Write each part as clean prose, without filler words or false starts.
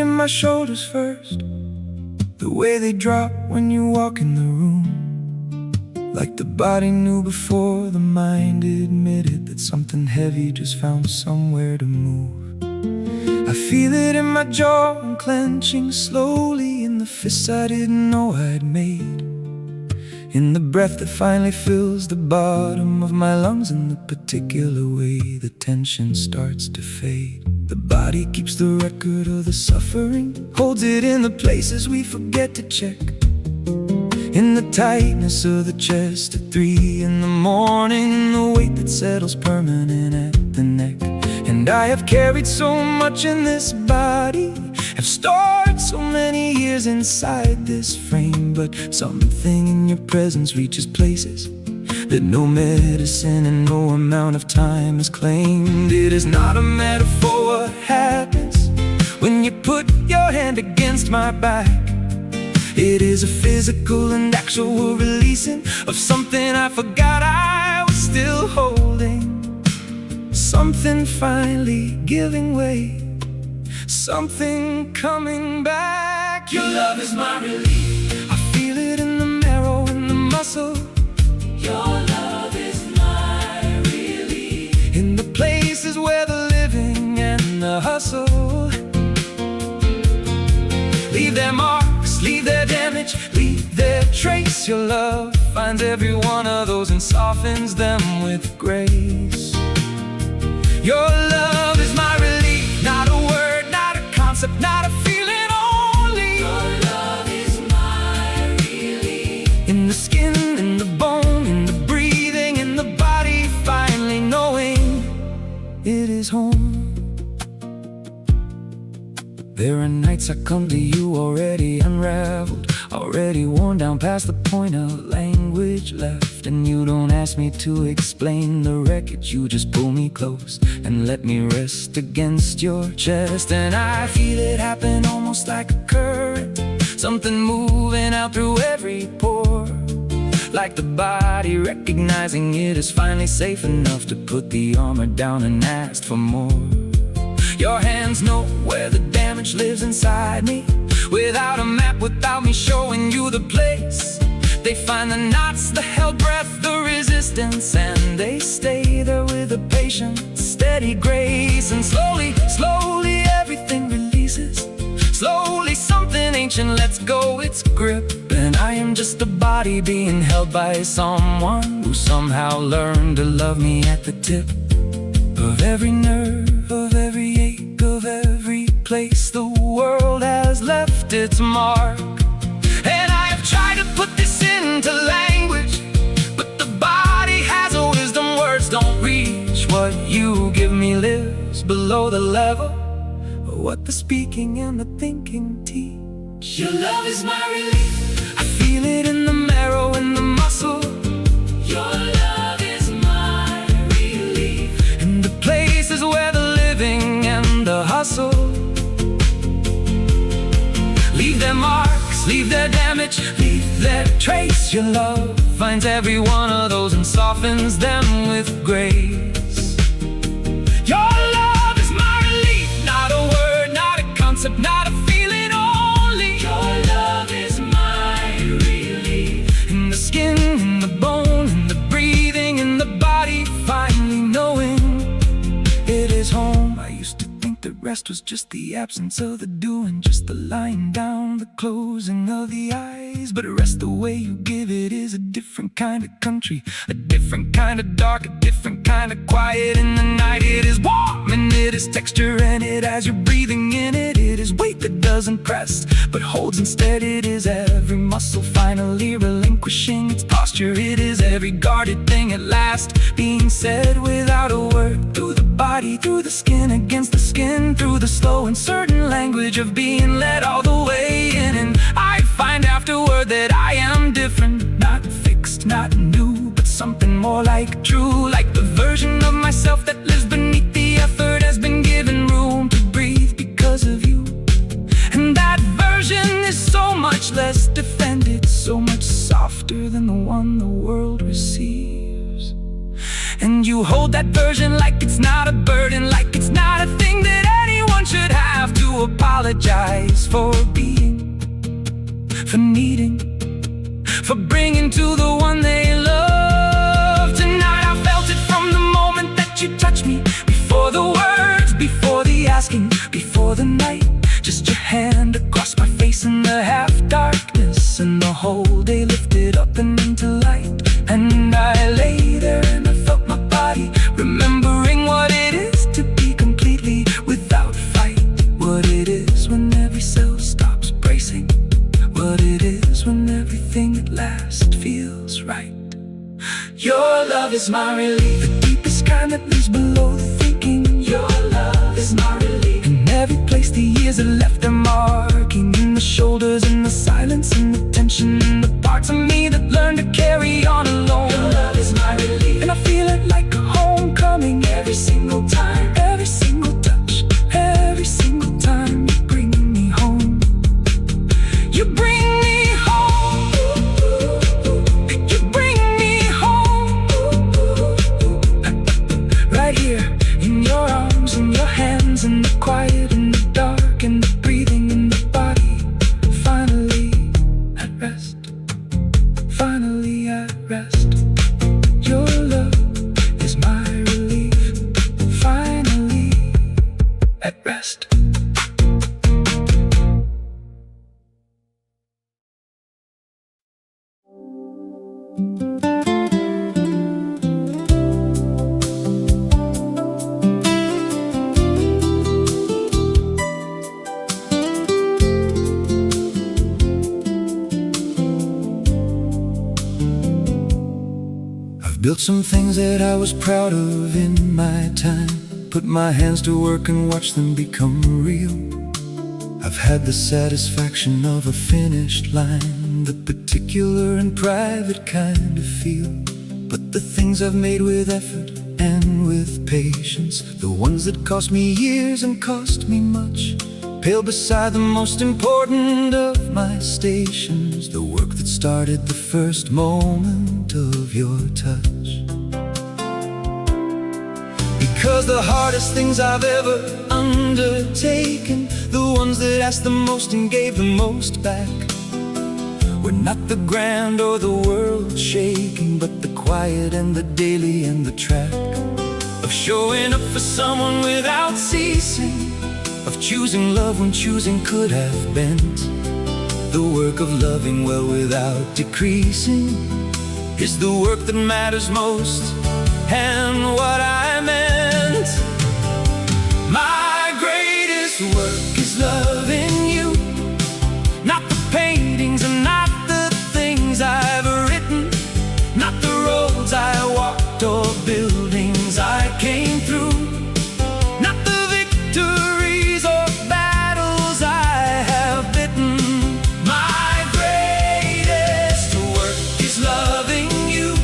in my shoulders first, the way they drop when you walk in the room, like the body knew before the mind admitted that something heavy just found somewhere to move. I feel it in my jaw and clenching slowly, in the fists I didn't know I'd made, in the breath that finally fills the bottom of my lungs, in the particular way the tension starts to fade. The body keeps the record of the suffering, holds it in the places we forget to check, in the tightness of the chest at 3 in the morning, in the weight that settles permanent at the neck. And I have carried so much in this body, have stored so many years inside this frame, but something in your presence reaches places that no medicine and no amount of time has claimed. It is not a metaphor what happens when you put your hand against my back. It is a physical and actual releasing of something I forgot I was still holding. Something finally giving way, something coming back. Your love is my relief. I feel it in the marrow and the muscle. Your love is my relief. In the places where the living and the hustle leave their marks, leave their damage, leave their trace. Your love finds every one of those and softens them with grace. Your love is my relief, not a word, not a concept, not a feeling only. Your love is my relief. In the skin, in the bone, in the breathing, in the body, finally knowing it is home. There are nights I come to you already unraveled, already worn down past the point of language left, and you don't ask me to explain the wreckage. You just pull me close and let me rest against your chest, and I feel it happen almost like a current, something moving out through every pore, like the body recognizing it is finally safe enough to put the armor down and ask for more. Your hands know where the damage lives inside me, without a map, without me showing you the place. They find the knots, the held breath, the resistance, and they stay there with a patient, steady grace. And slowly, slowly everything releases. Slowly something ancient lets go its grip, and I am just a body being held by someone who somehow learned to love me at the tip of every nerve, of every ache, of every place the world has left its mark. And I have tried to put this into language, but the body has a wisdom words don't reach. What you give me lives below the level of what the speaking and the thinking teach. Your love is my relief. I feel it in the marrow and the muscle. Your love is my relief. In the places where the living and the hustle leave their marks, leave their damage, leave their trace. Your love finds every one of those and softens them with grace. Your love is my relief, not a word, not a concept, not a feeling only. Your love is my relief. In the skin, in the bone, in the breathing, in the body, finally knowing it is home. I used to think that rest was just the absence of the doing, just the lying down, the closing of the eyes. But rest the way you give it is a different kind of country, a different kind of dark, a different kind of quiet. In the night it is warm and it is texture, and it as you're breathing in it, it is weight that doesn't press but holds instead. It is every muscle finally relinquishing its posture. It is every guarded thing at last being said without a word, through the body, through the skin, against the skin, through the slow and certain language of being led all the way in. And I find afterward that I am different, not fixed, not new, but something more like true, like the version of myself that lives beneath the effort has been given room to breathe because of you. And that version is so much less defended, so much softer than the one the world receives. And you hold that version like it's not a burden, like it's not a thing that anyone should have to to apologize for being, for needing, for bringing to the one they love. Tonight I felt it from the moment that you touched me. Before the words, before the asking, before the night. Just your hand across my face in the half darkness, and the whole day lifted up and into light. And I lay there and I felt my body, remembering what it is to be completely without fight. What it is when every cell stops bracing. What it is when everything at last feels right. Your love is my relief, the deepest kind that lives below the thinking. Your love is my relief. In every place the years have left their marking, in the shoulders, in the silence, in the tension, in the parts of me that learn to carry on alone. Your love is my relief, and I feel it like a homecoming every single time, every single touch, every single time. You bring me home. You bring me home. You bring me home. Right here in your arms, in your hands, in the quiet, in the dark, in the breathing, in the body. Finally at rest, finally at rest. Your love is my relief, finally at rest. Built some things that I was proud of in my time. Put my hands to work and watched them become real. I've had the satisfaction of a finished line, the particular and private kind of feel. But the things I've made with effort and with patience, the ones that cost me years and cost me much, pale beside the most important of my stations, the work that started the first moment of your touch. Because the hardest things I've ever undertaken, the ones that asked the most and gave the most back, were not the grand or the world shaking, but the quiet and the daily and the track of showing up for someone without ceasing, of choosing love when choosing could have bent. The work of loving well without decreasing is the work that matters most, and what I meant. My greatest work is loving you, not the paintings and not the things I've written, not the roads I walked or buildings I came through, not the victories or battles I have bitten. My greatest work is loving you,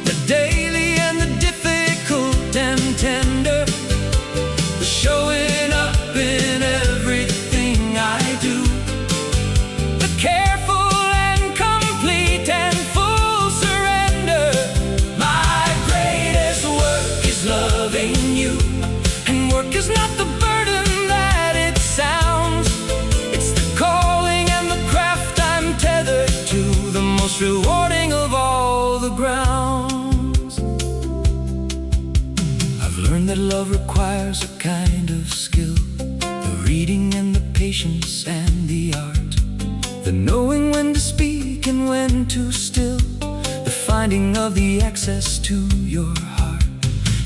the daily and the difficult and tender, the showing up in everything I do, the careful and complete and full surrender. My greatest work is loving you, and work is not the burden that it sounds. It's the calling and the craft I'm tethered to, the most rewarding of all the grounds. I've learned that love requires a kind of skill, the reading and the patience and the art, the knowing when to speak and when to still, the finding of the access to your heart.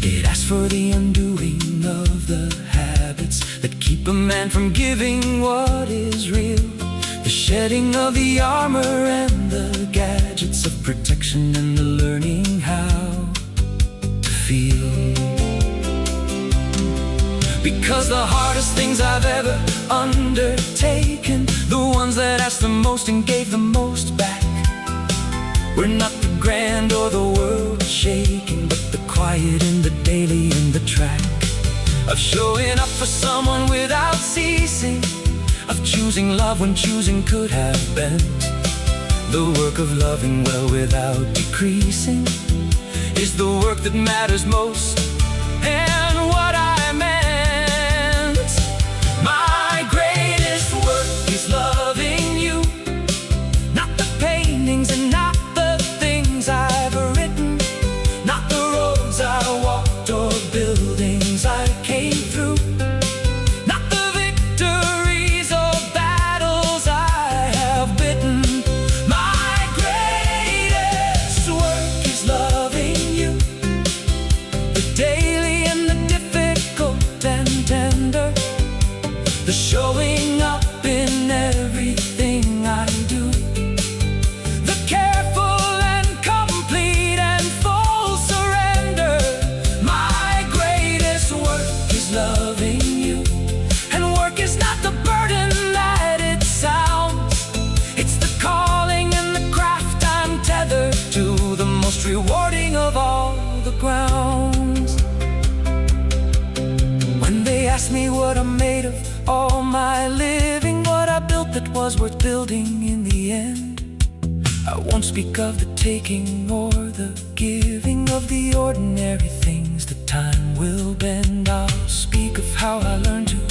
It asks for the undoing of the habits that keep a man from giving what is real, the shedding of the armor and the gadgets of protection, and the learning how to feel. Because the hardest things I've ever undertaken, the ones that asked the most and gave the most back, were not the grand or the world shaking, but the quiet and the daily and the track of showing up for someone without ceasing, of choosing love when choosing could have bent. The work of loving well without decreasing is the work that matters most, and what I meant. My what I'm made of, all my living, what I built that was worth building in the end. I won't speak of the taking or the giving of the ordinary things that time will bend. I'll speak of how I learned to